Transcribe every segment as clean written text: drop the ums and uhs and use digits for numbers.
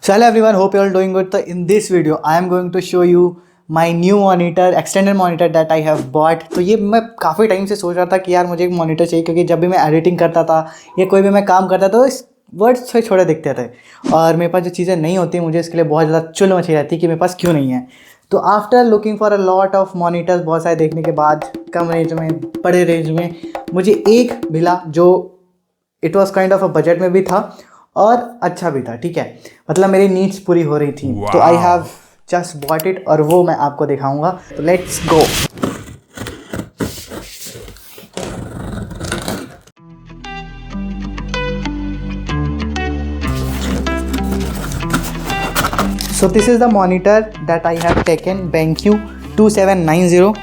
So hello everyone, hope you all doing good. So in this video I am going to show you my new monitor, extended monitor that I have bought. तो ये मैं काफ़ी time से सोच रहा था कि यार मुझे एक मॉनिटर चाहिए, क्योंकि जब भी मैं एडिटिंग करता था या कोई भी मैं काम करता था तो इस वर्ड्स थोड़े छोटे दिखते थे और मेरे पास जो चीज़ें नहीं होती मुझे इसके लिए बहुत ज़्यादा चुल मची रहती कि मेरे पास क्यों नहीं है। तो after looking for a lot of monitors, बहुत सारे देखने के बाद कम रेंज में, बड़े रेंज में, मुझे एक मिला जो it was kind of a budget में भी था और अच्छा भी था। ठीक है, मतलब मेरी नीड्स पूरी हो रही थी। तो I have just bought it और वो मैं आपको दिखाऊंगा। तो let's go. So this is the monitor that I have taken, BenQ 2790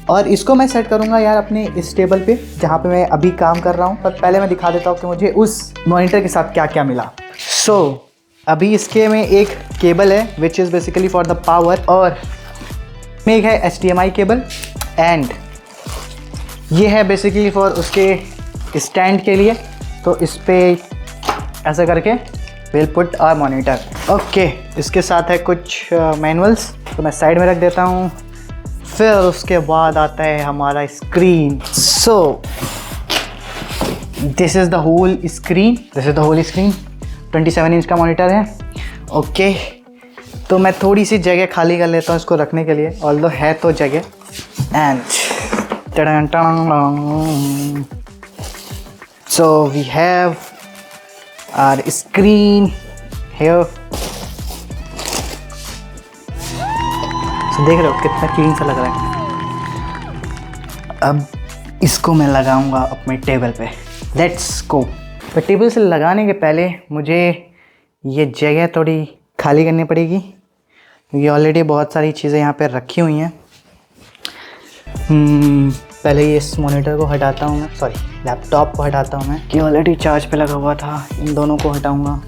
और इसको मैं सेट करूंगा यार अपने इस टेबल पे जहाँ पे मैं अभी काम कर रहा हूँ। पर पहले मैं दिखा देता हूँ कि मुझे उस मॉनिटर के साथ क्या क्या मिला। सो अभी इसके में एक केबल है which is basically for the power, और में एक है HDMI केबल, एंड ये है बेसिकली फॉर उसके स्टैंड के लिए। तो इस पर ऐसा करके will put our monitor. Okay, इसके साथ है कुछ मैनुअल्स, तो मैं साइड में रख देता हूँ। फिर उसके बाद आता है हमारा screen. So this is the whole screen, 27 inch का मॉनिटर है। ओके, तो मैं थोड़ी सी जगह खाली कर लेता हूँ इसको रखने के लिए, ऑल्दो है तो जगह। And so we have our screen here. देख रहे हो कितना क्लीन सा लग रहा है। अब इसको मैं लगाऊंगा अपने टेबल पे। Let's go. तो टेबल से लगाने के पहले मुझे ये जगह थोड़ी खाली करनी पड़ेगी, क्योंकि ऑलरेडी बहुत सारी चीज़ें यहाँ पे रखी हुई हैं। पहले ये इस मॉनिटर को हटाता हूँ मैं, सॉरी लैपटॉप को हटाता हूँ मैं, कि ऑलरेडी चार्ज पे लगा हुआ था। इन दोनों को हटाऊँगा।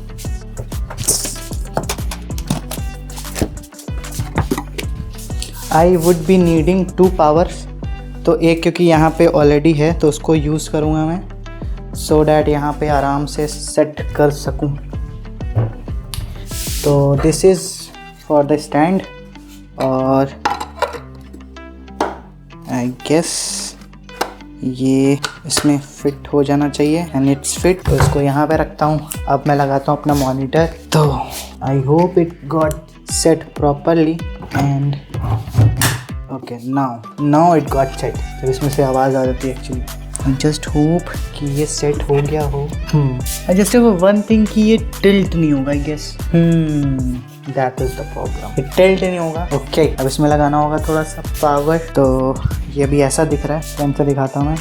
I would be needing 2 powers, तो एक क्योंकि यहाँ पे ऑलरेडी है तो उसको यूज़ करूँगा मैं, सो डैट यहाँ पे आराम से सेट कर सकूँ। तो this is for the stand, और आई गेस ये इसमें फिट हो जाना चाहिए, एंड इट्स फिट। तो इसको यहाँ पे रखता हूँ। अब मैं लगाता हूँ अपना मॉनिटर। तो I hope it got set properly and okay, now it got set. जब इसमें से आवाज़ आ जाती है एक्चुअली। आई जस्ट होप कि ये सेट हो गया हो। I just have one thing कि ये टिल्ट नहीं होगा, I guess. That is the problem, ये टिल्ट नहीं होगा। ओके, अब इसमें लगाना होगा थोड़ा सा पावर। तो ये भी ऐसा दिख रहा है, फ्रंट से दिखाता हूँ मैं।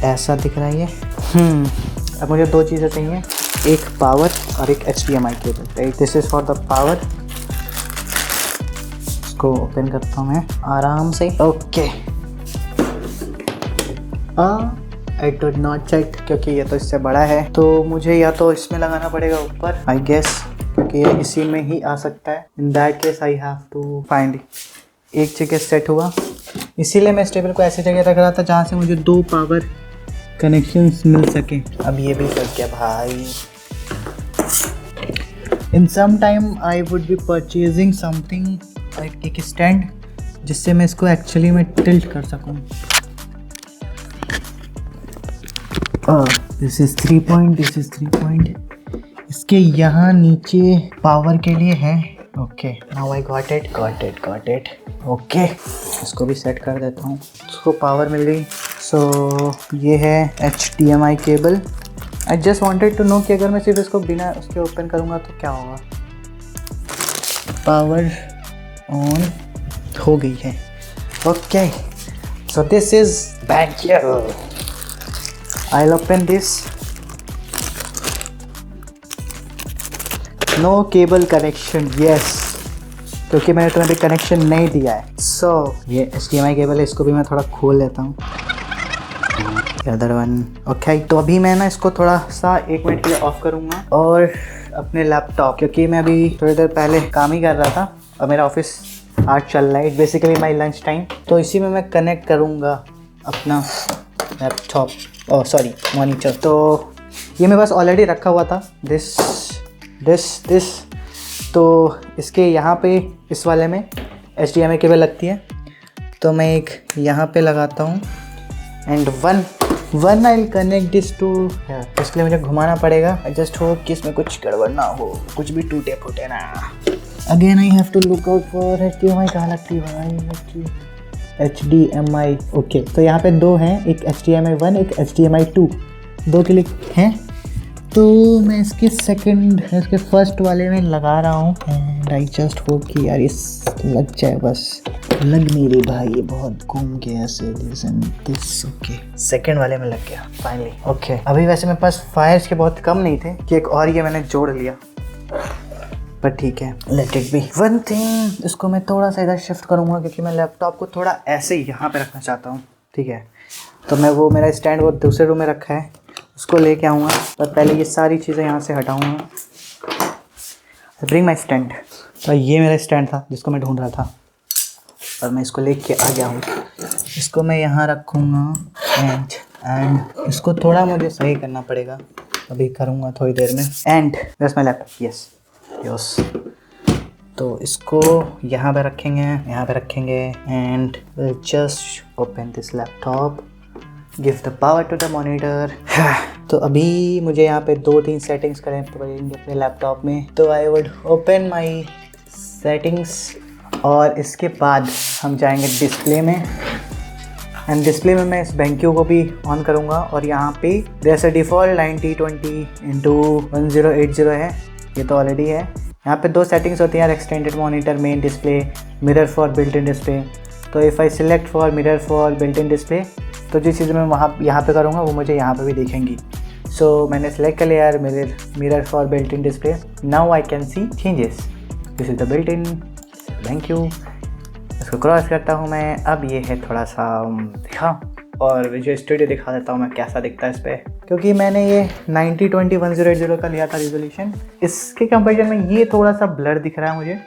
ऐसा दिख रहा है ये। अब मुझे 2 चीज़ें चाहिए, एक पावर और एक HDMI cable. This is for the power. को ओपन करता हूँ मैं आराम से। Okay, I did not check क्योंकि ये तो इससे बड़ा है, तो मुझे या तो इसमें लगाना पड़ेगा ऊपर, आई गेस, क्योंकि ये इसी में ही आ सकता है। In that case I have to find एक जगह सेट हुआ। इसीलिए मैं इस टेबल को ऐसी जगह रख रहा था जहाँ से मुझे 2 पावर कनेक्शंस मिल सके। अब ये भी लग गया भाई। In some time I would be purchasing something, एक स्टैंड जिससे मैं इसको एक्चुअली में टिल्ट कर सकूं। This is 3 point, this is 3 point. इसके यहाँ नीचे पावर के लिए है। Okay, now I got it. Okay, इसको भी सेट कर देता हूँ। इसको पावर मिल गई। सो ये है HDMI cable. I just wanted to know कि अगर मैं सिर्फ इसको बिना उसके ओपन करूँगा तो क्या होगा। पावर ऑन हो गई है। Okay, so this is BenQ। I'll open this। No cable connection, yes, क्योंकि मैंने तुम्हें कनेक्शन नहीं दिया है। सो ये HDMI केबल है, इसको भी मैं थोड़ा खोल लेता हूँ। Other one. ओके, तो अभी मैं ना इसको थोड़ा सा 1 मिनट के लिए ऑफ करूँगा और अपने लैपटॉप, क्योंकि मैं अभी थोड़ी देर पहले काम ही कर रहा था और मेरा ऑफिस आज चल रहा है, it basically my lunch time. तो इसी में मैं कनेक्ट करूँगा अपना लैपटॉप, सॉरी मॉनिटर। तो ये मेरे पास ऑलरेडी रखा हुआ था, दिस तो इसके यहाँ पे इस वाले में HDMI केबल लगती है, तो मैं एक यहाँ पे लगाता हूँ and when I connect this to here. इसके लिए मुझे घुमाना पड़ेगा। आई जस्ट होप कि इसमें कुछ गड़बड़ ना हो, कुछ भी टूटे फूटे ना। Again I have to look out for HDMI। कहाँ लगती है भाई? HDMI। ओके, तो यहाँ पे दो हैं, एक HDMI 1 एक HDMI 2, दो क्लिक हैं। तो मैं इसके फर्स्ट वाले में लगा रहा हूँ एंड आई जस्ट होप कि यार इस लग जाए। बस लग नहीं रही भाई, ये बहुत घूम गया ऐसे दिस। ओके, सेकंड वाले में लग गया फाइनली। ओके, अभी वैसे मेरे पास फायर्स के बहुत कम नहीं थे कि एक और ये मैंने जोड़ लिया, पर ठीक है, let it be. One thing, इसको मैं थोड़ा सा इधर शिफ्ट करूँगा क्योंकि मैं लैपटॉप को थोड़ा ऐसे ही यहाँ पे रखना चाहता हूँ, ठीक है। तो मैं वो मेरा स्टैंड वो दूसरे रूम में रखा है, उसको लेके आऊँगा, पर पहले ये सारी चीज़ें यहाँ से हटाऊँगा। Bring my stand. तो ये मेरा स्टैंड था जिसको मैं ढूंढ रहा था और मैं इसको लेके आ गया हूँ। इसको मैं यहाँ रखूँगा एंड इसको थोड़ा मुझे सही करना पड़ेगा, अभी करूँगा थोड़ी देर में। And that's my laptop. Yes, तो इसको यहाँ पे रखेंगे and will just open this laptop, give the power to the monitor. तो अभी मुझे यहाँ पे 2-3 सेटिंग्स करने पड़ेंगे अपने लैपटॉप में। तो I would open my settings और इसके बाद हम जाएंगे डिस्प्ले में एंड डिस्प्ले में मैं इस BenQ को भी ऑन करूँगा और यहाँ पे जैसे डिफ़ॉल्ट 9020x1080 है, ये तो ऑलरेडी है। यहाँ पे 2 सेटिंग्स होती हैं, extended monitor, main display, mirror for built in display. तो if I select for mirror for built in display, तो जिस चीज़ मैं यहाँ पे करूँगा वो मुझे यहाँ पे भी दिखेंगी। सो मैंने सेलेक्ट कर लिया यार mirror for built in display. Now I can see changes. This is the built in BenQ। इसको क्रॉस करता हूँ मैं। अब ये है थोड़ा सा दिखा और विजुअल स्टूडियो दिखा देता हूँ मैं कैसा दिखता है इस पर, क्योंकि मैंने ये 9020x1080 का लिया था रिजोल्यूशन। इसके कंपेरिजन में ये थोड़ा सा ब्लर दिख रहा है मुझे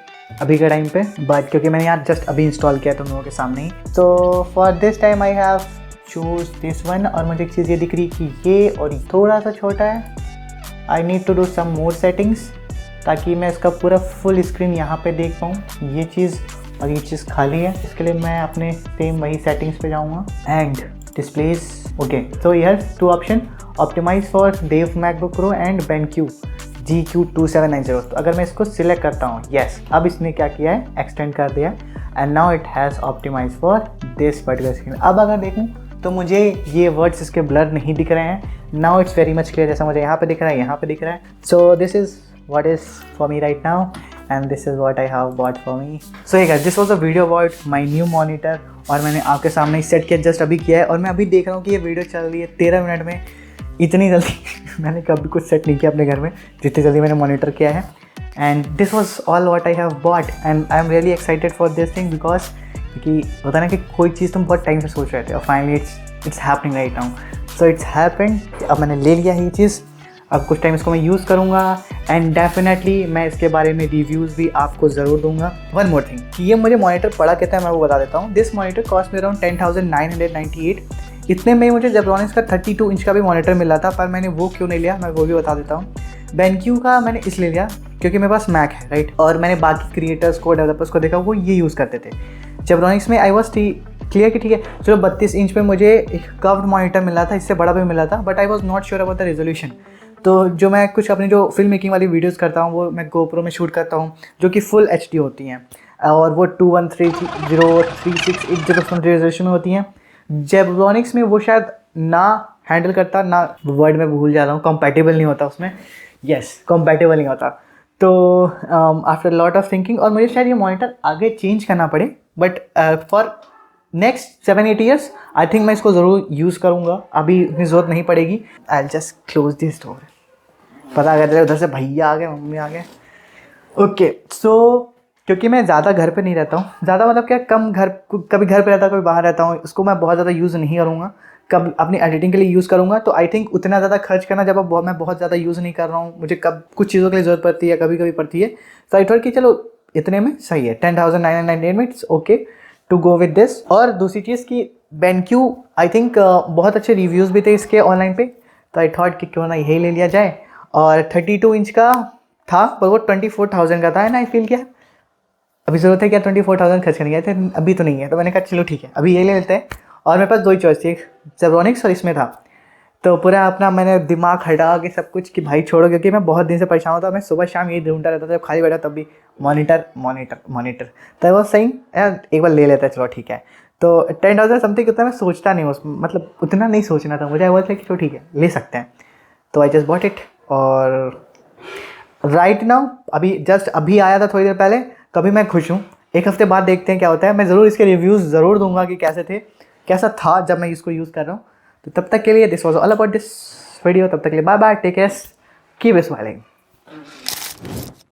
अभी के टाइम पे, बट क्योंकि मैंने यार जस्ट अभी इंस्टॉल किया तुम लोगों के सामने ही। तो for this time I have choose this one. और मुझे एक चीज़ ये दिख रही कि ये और ये थोड़ा सा छोटा है। I need to do some more settings ताकि मैं इसका पूरा फुल स्क्रीन यहाँ पे देख पाऊँ। ये चीज़ और ये चीज़ खाली है, इसके लिए मैं अपने सेम वही सेटिंग्स पे जाऊँगा एंड डिस्प्लेज। ओके, तो यह 2 option, optimise for Dev MacBook Pro and BenQ GQ2790। तो अगर मैं इसको सिलेक्ट करता हूँ, यस, अब इसने क्या किया है, एक्सटेंड कर दिया and now it has optimise for this particular screen. अब अगर देखूँ तो मुझे ये वर्ड्स इसके ब्लर नहीं दिख रहे हैं। Now it's very much clear, जैसा मुझे यहाँ पे दिख रहा है, यहाँ पे दिख रहा है। सो this is what is for me right now and this is what I have bought for me. So hey guys, this was a video about my new monitor और मैंने आपके सामने सेट किया, जस्ट अभी किया है और मैं अभी देख रहा हूँ कि ये वीडियो चल रही है 13 मिनट में। इतनी जल्दी मैंने कभी कुछ सेट नहीं किया अपने घर में जितनी जल्दी मैंने मॉनिटर किया है। And this was all what I have bought and I am really excited for this thing because क्योंकि होता ना कि कोई चीज़ तुम बहुत टाइम से सोच रहे थे और finally it's happening right now. So it's happened, अब मैंने ले लिया है ये चीज़। अब कुछ टाइम इसको मैं यूज़ करूँगा एंड डेफिनेटली मैं इसके बारे में रिव्यूज़ भी आपको ज़रूर दूंगा। वन मोर थिंग कि ये मुझे मॉनिटर पड़ा कितना है मैं वो बता देता हूँ। दिस मॉनिटर कॉस्ट में अराउंड 10,998। इतने में मुझे जेब्रॉनिक्स का 32 इंच का भी मॉनिटर मिला था, पर मैंने वो क्यों नहीं लिया मैं वो भी बता देता हूँ। BenQ का मैंने इसलिए लिया क्योंकि मेरे पास मैक है, राइट, और मैंने बाकी क्रिएटर्स को, डेवलपर्स को देखा वो ये यूज़ करते थे। जेब्रॉनिक्स में आई वॉज क्लियर कि ठीक है चलो 32 इंच पे मुझे एक कर्व्ड मॉनिटर मिला था, इससे बड़ा भी मिला था, but I was not sure about the resolution. तो जो मैं कुछ अपनी जो फिल्म मेकिंग वाली वीडियोस करता हूँ वो मैं GoPro में शूट करता हूँ जो कि फुल HD होती हैं और वो 213036 रेजोल्यूशन में होती हैं। जेब्रॉनिक्स में वो शायद ना हैंडल करता, ना वर्ड में भूल जा रहा हूँ, कंपैटिबल नहीं होता उसमें। यस, कंपैटिबल नहीं होता। तो आफ्टर लॉट ऑफ थिंकिंग और मुझे शायद ये मॉनिटर आगे चेंज करना पड़े, but for next 7-8 years I think मैं इसको ज़रूर यूज़ करूँगा। अभी इतनी ज़रूरत नहीं पड़ेगी। I just close this door. पता अगर उधर से भैया आ गए, मम्मी आ गए। ओके, सो क्योंकि मैं ज़्यादा घर पे नहीं रहता हूँ, ज़्यादा मतलब क्या, कम घर, कभी घर पे रहता हूँ कभी बाहर रहता हूँ, इसको मैं बहुत ज़्यादा यूज़ नहीं करूँगा। कब अपनी एडिटिंग के लिए यूज़ करूँगा तो आई थिंक उतना ज़्यादा खर्च करना, जब मैं बहुत ज़्यादा यूज़ नहीं कर रहा हूँ, मुझे कब कुछ चीज़ों के लिए ज़रूरत पड़ती है, कभी कभी पड़ती है, तो आई थॉट कि चलो इतने में सही है, 10,998 में it's okay to go with this. और दूसरी चीज़ कि BenQ आई थिंक बहुत अच्छे रिव्यूज़ भी थे इसके ऑनलाइन पे, तो आई थॉट कि क्यों ना यही ले लिया जाए। और 32 इंच का था, पर वो 24,000 का था एंड आई फील क्या अभी ज़रूरत है क्या 24,000 खर्च करने गए थे, अभी तो नहीं है। तो मैंने कहा चलो ठीक है अभी ये ले लेते हैं। और मेरे पास दो ही चॉइस थी, एक जेब्रॉनिक्स और इसमें था। तो पूरा अपना मैंने दिमाग हटा के सब कुछ कि भाई छोड़ो, क्योंकि मैं बहुत दिन से परेशान होता, मैं सुबह शाम यही ढूंढता रहता था, जब खाली बैठा तब भी मॉनिटर मॉनिटर मॉनिटर। तो वो सही यार एक बार ले लेता है, चलो ठीक है। तो 10,000 समथिंग उतना मैं सोचता नहीं उस, मतलब उतना नहीं सोचना था मुझे, वो था कि चलो ठीक है ले सकते हैं। तो आई जस्ट बॉट इट। और राइट नाउ अभी जस्ट अभी आया था थोड़ी देर पहले, तो अभी मैं खुश हूँ। एक हफ्ते बाद देखते हैं क्या होता है। मैं ज़रूर इसके रिव्यूज़ ज़रूर दूंगा कि कैसे थे, कैसा था जब मैं इसको यूज़ कर रहा हूँ। तो तब तक के लिए this was all about this video. तब तक के लिए bye bye, take care, keep smiling.